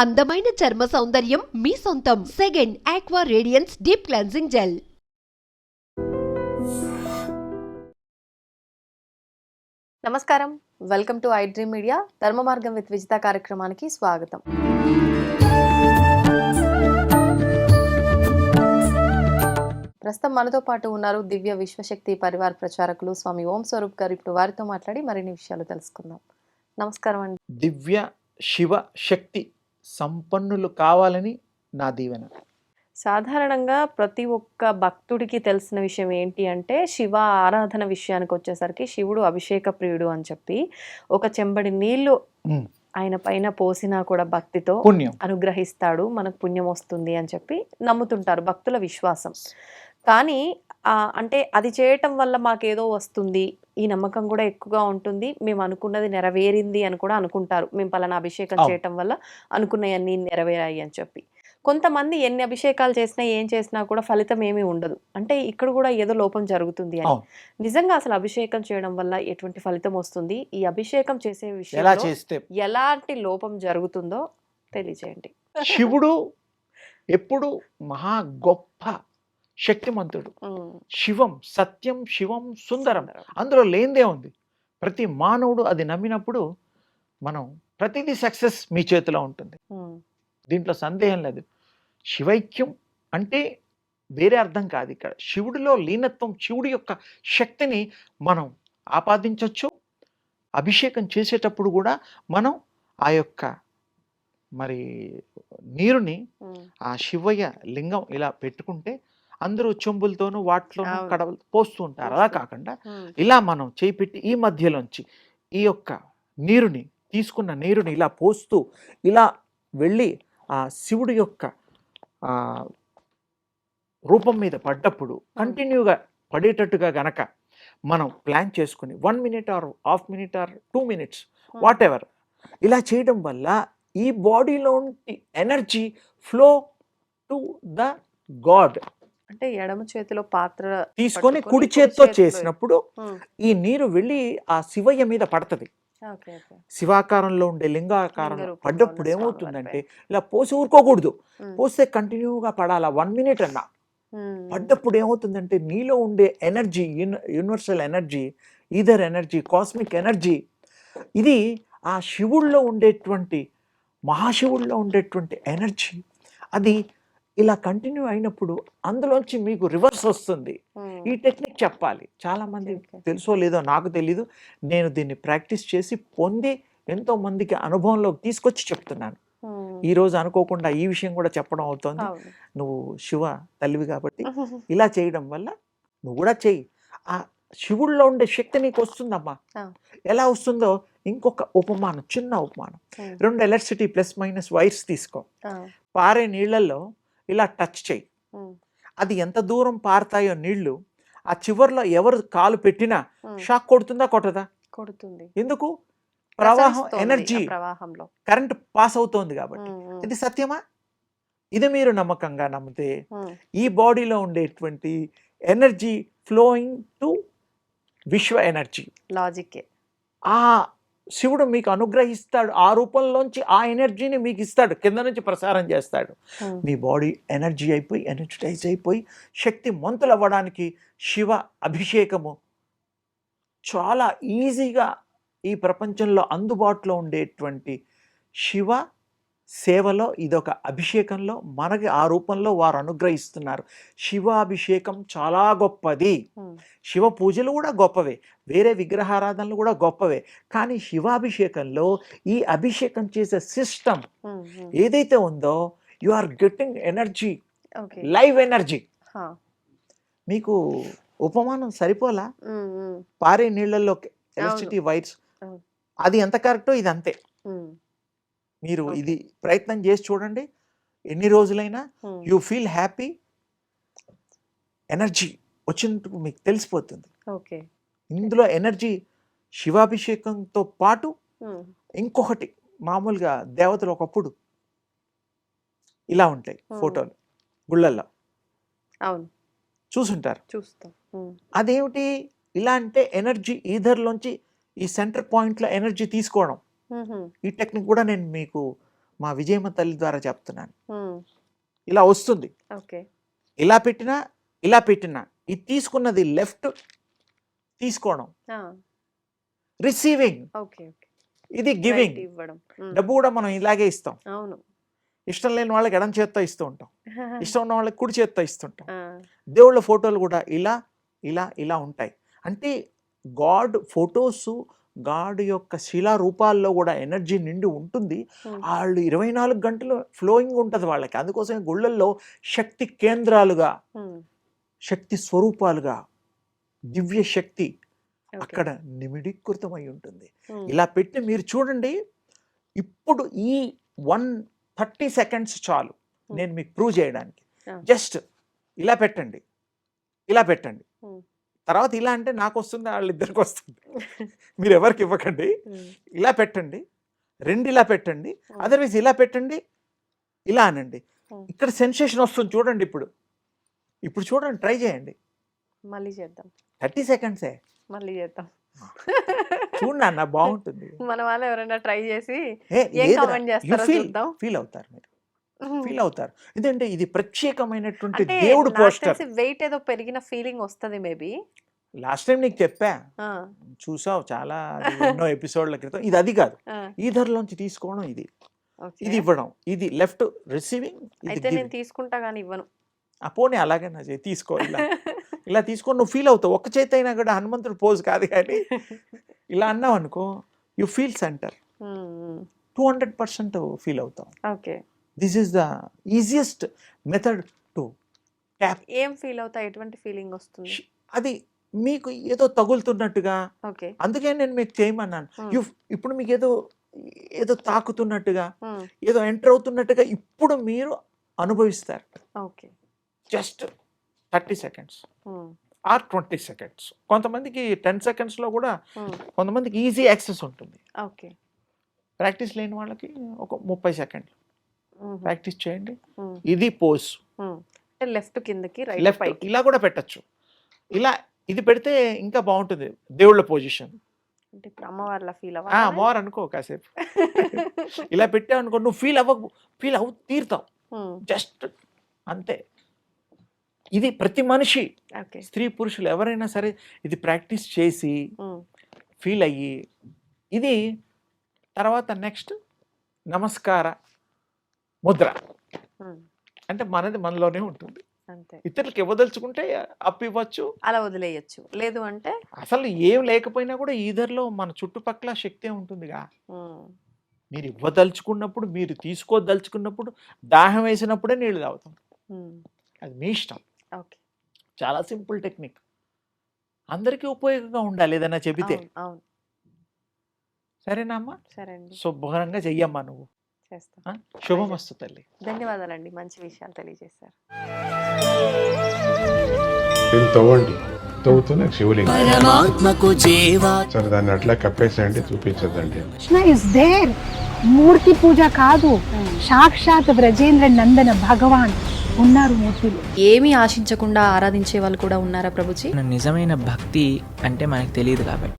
అందమైన చర్మ సౌందర్యం మీ సొంతం. Second aqua radiance deep cleansing gel. నమస్కారం, welcome to I dream media. Dharma Margam with Vijitha కార్యక్రమానికి స్వాగతం. ప్రస్తుతం మనతో పాటు ఉన్నారు దివ్య విశ్వశక్తి పరివార్ ప్రచారకులు స్వామి ఓం స్వరూప్ గారు. ఇప్పుడు వారితో మాట్లాడి మరిన్ని విషయాలు తెలుసుకుందాం. నమస్కారం అండి. దివ్య శివ శక్తి సంపన్నులు కావాలని నా దీవెన. సాధారణంగా ప్రతి ఒక్క భక్తుడికి తెలిసిన విషయం ఏంటి అంటే, శివ ఆరాధన విషయానికి వచ్చేసరికి శివుడు అభిషేక ప్రియుడు అని చెప్పి ఒక చెంబడి నీళ్లు ఆయన పైన పోసినా కూడా భక్తితో పుణ్యం అనుగ్రహిస్తాడు, మనకు పుణ్యం వస్తుంది అని చెప్పి నమ్ముతుంటారు, భక్తుల విశ్వాసం. కానీ అంటే అది చేయటం వల్ల మాకేదో వస్తుంది, ఈ నమ్మకం కూడా ఎక్కువగా ఉంటుంది. మేము అనుకున్నది నెరవేరింది అని కూడా అనుకుంటారు. మేము పలానా అభిషేకం చేయటం వల్ల అనుకున్నవన్నీ నెరవేరాయి అని చెప్పి. కొంతమంది ఎన్ని అభిషేకాలు చేసినా ఏం చేసినా కూడా ఫలితం ఏమీ ఉండదు. అంటే ఇక్కడ కూడా ఏదో లోపం జరుగుతుంది అని. నిజంగా అసలు అభిషేకం చేయడం వల్ల ఎటువంటి ఫలితం వస్తుంది, ఈ అభిషేకం చేసే విషయంలో ఎలాంటి లోపం జరుగుతుందో తెలియజేయండి. శివుడు ఎప్పుడు మహా గొప్ప శక్తిమంతుడు. శివం సత్యం, శివం సుందరం, అందులో లేనిదే ఉంది. ప్రతి మానవుడు అది నమ్మినప్పుడు మనం ప్రతిదీ సక్సెస్ మీ చేతిలో ఉంటుంది, దీంట్లో సందేహం లేదు. శివైక్యం అంటే వేరే అర్థం కాదు. ఇక్కడ శివుడిలో లీనత్వం, శివుడి యొక్క శక్తిని మనం ఆపాదించవచ్చు. అభిషేకం చేసేటప్పుడు కూడా మనం ఆ యొక్క మరి నీరుని ఆ శివయ్య లింగం ఇలా పెట్టుకుంటే అందరూ చెంబులతోనూ వాటిలోనూ కడవలు పోస్తూ ఉంటారు. అలా కాకుండా ఇలా మనం చేయి పెట్టి ఈ మధ్యలోంచి ఈ యొక్క నీరుని, తీసుకున్న నీరుని ఇలా పోస్తూ ఇలా వెళ్ళి ఆ శివుడి యొక్క రూపం మీద పడ్డప్పుడు కంటిన్యూగా పడేటట్టుగా గనక మనం ప్లాన్ చేసుకుని 1 minute or half minute or 2 minutes what ever ఇలా చేయడం వల్ల ఈ బాడీలో energy flow to the God. అంటే ఎడమ చేతిలో పాత్ర తీసుకొని కుడి చేత్తో చేసినప్పుడు ఈ నీరు వెళ్ళి ఆ శివయ్య మీద పడుతుంది. శివాకారంలో ఉండే లింగాకారం పడ్డప్పుడు ఏమవుతుందంటే ఇలా పోసి ఊరుకోకూడదు, పోస్తే కంటిన్యూగా పడాలా 1 minute అన్నా. పడ్డప్పుడు ఏమవుతుందంటే నీలో ఉండే energy, universal energy, ether energy, cosmic energy, ఇది ఆ శివుల్లో ఉండేటువంటి, మహాశివుల్లో ఉండేటువంటి ఎనర్జీ, అది ఇలా కంటిన్యూ అయినప్పుడు అందులోంచి మీకు రివర్స్ వస్తుంది. ఈ టెక్నిక్ చెప్పాలి. చాలామంది తెలుసో లేదో నాకు తెలీదు, నేను దీన్ని ప్రాక్టీస్ చేసి పొంది ఎంతో మందికి అనుభవంలోకి తీసుకొచ్చి చెప్తున్నాను. ఈరోజు అనుకోకుండా ఈ విషయం కూడా చెప్పడం అవుతుంది. నువ్వు శివ తల్లివి కాబట్టి ఇలా చేయడం వల్ల నువ్వు కూడా చెయ్యి. ఆ శివుల్లో ఉండే శక్తి నీకు వస్తుందమ్మా. ఎలా వస్తుందో ఇంకొక ఉపమానం, చిన్న ఉపమానం. 2 ఎలక్ట్రిసిటీ ప్లస్ మైనస్ వైర్స్ తీసుకో, పారే నీళ్లలో ఇలా టచ్ చేయి. అది ఎంత దూరం పారుతాయో నీళ్లు, ఆ చివర్లో ఎవరు కాలు పెట్టినా షాక్ కొడుతుందా కొట్టదా? కొడుతుంది. ఎందుకు? ప్రవాహం, ఎనర్జీ, కరెంట్ పాస్ అవుతోంది కాబట్టి. ఇది సత్యమా? ఇది మీరు నమ్మకంగా నమ్మితే ఈ బాడీలో ఉండేటువంటి ఎనర్జీ ఫ్లోయింగ్ టు విశ్వ ఎనర్జీ, లాజిక్, ఆ శివుడు మీకు అనుగ్రహిస్తాడు. ఆ రూపంలోంచి ఆ ఎనర్జీని మీకు ఇస్తాడు, కింద నుంచి ప్రసారం చేస్తాడు. మీ బాడీ ఎనర్జీ అయిపోయి, ఎనర్జటైజ్ అయిపోయి శక్తి మంతులు అవ్వడానికి శివ అభిషేకము చాలా ఈజీగా ఈ ప్రపంచంలో అందుబాటులో ఉండేటువంటి శివ సేవలో ఇదొక అభిషేకంలో మనకి ఆ రూపంలో వారు అనుగ్రహిస్తున్నారు. శివాభిషేకం చాలా గొప్పది. శివ పూజలు కూడా గొప్పవే, వేరే విగ్రహారాధనలు కూడా గొప్పవే. కానీ శివాభిషేకంలో ఈ అభిషేకం చేసే సిస్టమ్ ఏదైతే ఉందో, you are getting energy, live energy. మీకు ఉపమానం సరిపోలా? పారే నీళ్లలో ఎలక్ట్రిసిటీ వైర్స్, అది ఎంత కరెక్టో ఇది అంతే. మీరు ఇది ప్రయత్నం చేసి చూడండి, ఎన్ని రోజులైనా యూ ఫీల్ హ్యాపీ, ఎనర్జీ వచ్చినట్టు మీకు తెలిసిపోతుంది. ఇందులో ఎనర్జీ శివాభిషేకంతో పాటు ఇంకొకటి, మామూలుగా దేవతలు ఒకప్పుడు ఇలా ఉంటాయి ఫోటోలు గుళ్ళల్లో, చూసుంటారు. అదేమిటి ఇలా అంటే, ఎనర్జీ ఈధర్లోంచి ఈ సెంటర్ పాయింట్లో ఎనర్జీ తీసుకోవడం. ఈ టెక్నిక్ కూడా నేను మీకు మా విజయమ్మ తల్లి ద్వారా చెప్తున్నాను. ఉమ్, ఇలా వస్తుంది, ఓకే. ఇలా పెట్టినా ఇలా పెట్టినా ఇది తీసుకున్నది లెఫ్ట్ తీసుకోవడం, ఆ, రిసీవింగ్ ఓకే ఓకే. ఇది గివింగ్. Right, ఇవ్వడం. ఉమ్, డబ్బు కూడా మనం ఇలాగే ఇస్తాం. అవును. ఇష్టం లేని వాళ్ళకి ఎడం చేత్తో ఇస్తూ ఉంటాం, ఇష్టం ఉన్న వాళ్ళకి కుడి చేత్తో ఇస్తుంటాం. ఆ, దేవుళ్ళ ఫోటోలు కూడా ఇలా ఇలా ఇలా ఉంటాయి. అంటే గాడ్ ఫొటోస్, గాడ్ యొక్క శిలా రూపాల్లో కూడా ఎనర్జీ నిండి ఉంటుంది. ఉమ్, వాళ్ళు 24 గంటలు ఫ్లోయింగ్ ఉంటుంది వాళ్ళకి. అందుకోసమే గుళ్ళల్లో శక్తి కేంద్రాలుగా, ఉమ్, శక్తి స్వరూపాలుగా, దివ్య శక్తి ఓకే. అక్కడ నిమిడీకృతమై ఉంటుంది. ఉమ్, ఇలా పెట్టి మీరు చూడండి. ఇప్పుడు ఈ 130 సెకండ్స్ చాలు నేను మీకు ప్రూవ్ చేయడానికి. ఆ. జస్ట్ ఇలా పెట్టండి, ఇలా పెట్టండి. ఉమ్, తర్వాత ఇలా అంటే నాకు వస్తుంది, వాళ్ళిద్దరికి వస్తుంది. మీరు ఎవరికి ఇవ్వకండి. ఉమ్, ఇలా పెట్టండి, రెండు ఇలా పెట్టండి, అదర్వైజ్ ఇలా పెట్టండి, ఇలా అనండి. ఉమ్. ఇక్కడ సెన్సేషన్ వస్తుంది చూడండి. ఇప్పుడు చూడండి, ట్రై చేయండి. మళ్ళీ చేద్దాం, 30 సెకండ్సే. మళ్ళీ చేద్దాం. చూడండి అన్న, బాగుంటుంది. మన వాళ్ళు ఎవరైనా ట్రై చేసి ఏ, ఏం లేదురా, కామెంట్ you చేస్తారో feel- చూద్దాం. ఫీల్ అవుతారు మీరు, ఫీల్ అవుతారు. ఎందుకంటే ఇది ప్రత్యేకమైనటువంటి అంటే దేవుడు నాకు పోస్టర్. తెలిసి వెయిట్ ఏదో పెరిగిన ఫీలింగ్ వస్తది మేబీ. లాస్ట్ టైం నీకు చెప్పా, చూసావు చాలా, అది ఎన్నో ఎపిసోడ్ల క్రితం. ఇది అది కాదు, ఈధర్లోంచి తీసుకోవడం, ఇది ఇవ్వడం, ఇది లెఫ్ట్ రిసీవింగ్, అయితే నేను తీసుకుంటా కానీ ఇవ్వను. పోనీ అలాగే నా చేయి తీసుకో, ఇలా తీసుకొని నువ్వు ఫీల్ అవుతావు. ఒక్క చేతి అయినా కూడా హనుమంతుడు పోజ్ కాదు, కానీ ఇలా అన్నావు అనుకో, యు ఫీల్ సెంటర్. 200% ఫీల్ అవుతాం. Okay. This is the easiest method to tap. ఏం ఫీల్ అవుతా, ఎటువంటి ఫీలింగ్ వస్తుంది? అది మీకు ఏదో తగులుతున్నట్టుగా, ఓకే. అందుకే నేను మీకు చేయమన్నాను. ఇప్పుడు మీకు ఏదో తాకుతున్నట్టుగా, ఉమ్, ఏదో ఎంటర్ అవుతున్నట్టుగా ఇప్పుడు మీరు అనుభవిస్తారు. Okay. Just 30 seconds um, or 20 seconds. కొంతమందికి 10 సెకండ్స్లో కూడా, ఉమ్, కొంతమందికి ఈజీ యాక్సెస్ ఉంటుంది. ఓకే. ప్రాక్టీస్ లేని వాళ్ళకి ఒక 30 సెకండ్లు ఉమ్, ప్రాక్టీస్ చేయండి. ఉమ్, ఇది పోజ్. ఉమ్. అంటే లెఫ్ట్ కిందకి, రైట్ లెఫ్ట్ పైకి. ఇలా కూడా పెట్టచ్చు. ఇలా ఇది పెడితే ఇంకా బాగుంటుంది దేవుళ్ళ పొజిషన్. అంటే ఇప్పుడు అమ్మవారిలా ఫీల్ అవ్వాలి. మోర్ అనుకో కాసేపు. ఇలా పెట్టావు అనుకో, నువ్వు ఫీల్ తీరుతావు. జస్ట్ అంతే. ఇది ప్రతి మనిషి, ఓకే. స్త్రీ పురుషులు ఎవరైనా సరే ఇది ప్రాక్టీస్ చేసి ఫీల్ అయ్యి, ఇది తర్వాత నెక్స్ట్ నమస్కార ముద్ర. అంటే మనది మనలోనే ఉంటుంది. అంతే. ఇతరులకు ఇవ్వదలుచుకుంటే అప్పు ఇవ్వచ్చు, అలా వదిలేయచ్చు. లేదు అంటే అసలు ఏం లేకపోయినా కూడా ఈధర్లో మన చుట్టుపక్కల శక్తి ఉంటుందిగా. మీరు ఇవ్వదలుచుకున్నప్పుడు, మీరు తీసుకోదలుచుకున్నప్పుడు, దాహం వేసినప్పుడే నీళ్ళు తాగుతాం. అది మీ ఇష్టం. ఓకే. చాలా సింపుల్ టెక్నిక్, అందరికీ ఉపయోగంగా ఉండాలి ఏదైనా చెబితే. అవును. సరేనా అమ్మా? సరే అండి, శుభ్రంగా చెయ్యమ్మా నువ్వు. చేస్తా. శుభమస్తు తల్లి. ధన్యవాదాలండి, మంచి విషయాలు తెలియజేశారు. దీన్ని తవ్వండి, తవ్వుతూనే శివలింగం. పరమాత్మకు జీవా సరే దాన్ని అట్లా కప్పేసేయండి, చూపించదండి. Krishna is there. మూర్తి పూజ కాదు, సాక్షాత్ బ్రజేంద్ర నందన భగవాన్ ఉన్నారు మూర్తిలో. ఏమీ ఆశించకుండా ఆరాధించే వాళ్ళు కూడా ఉన్నారా ప్రభుజీ? నిజమైన భక్తి అంటే మనకు తెలియదు కాబట్టి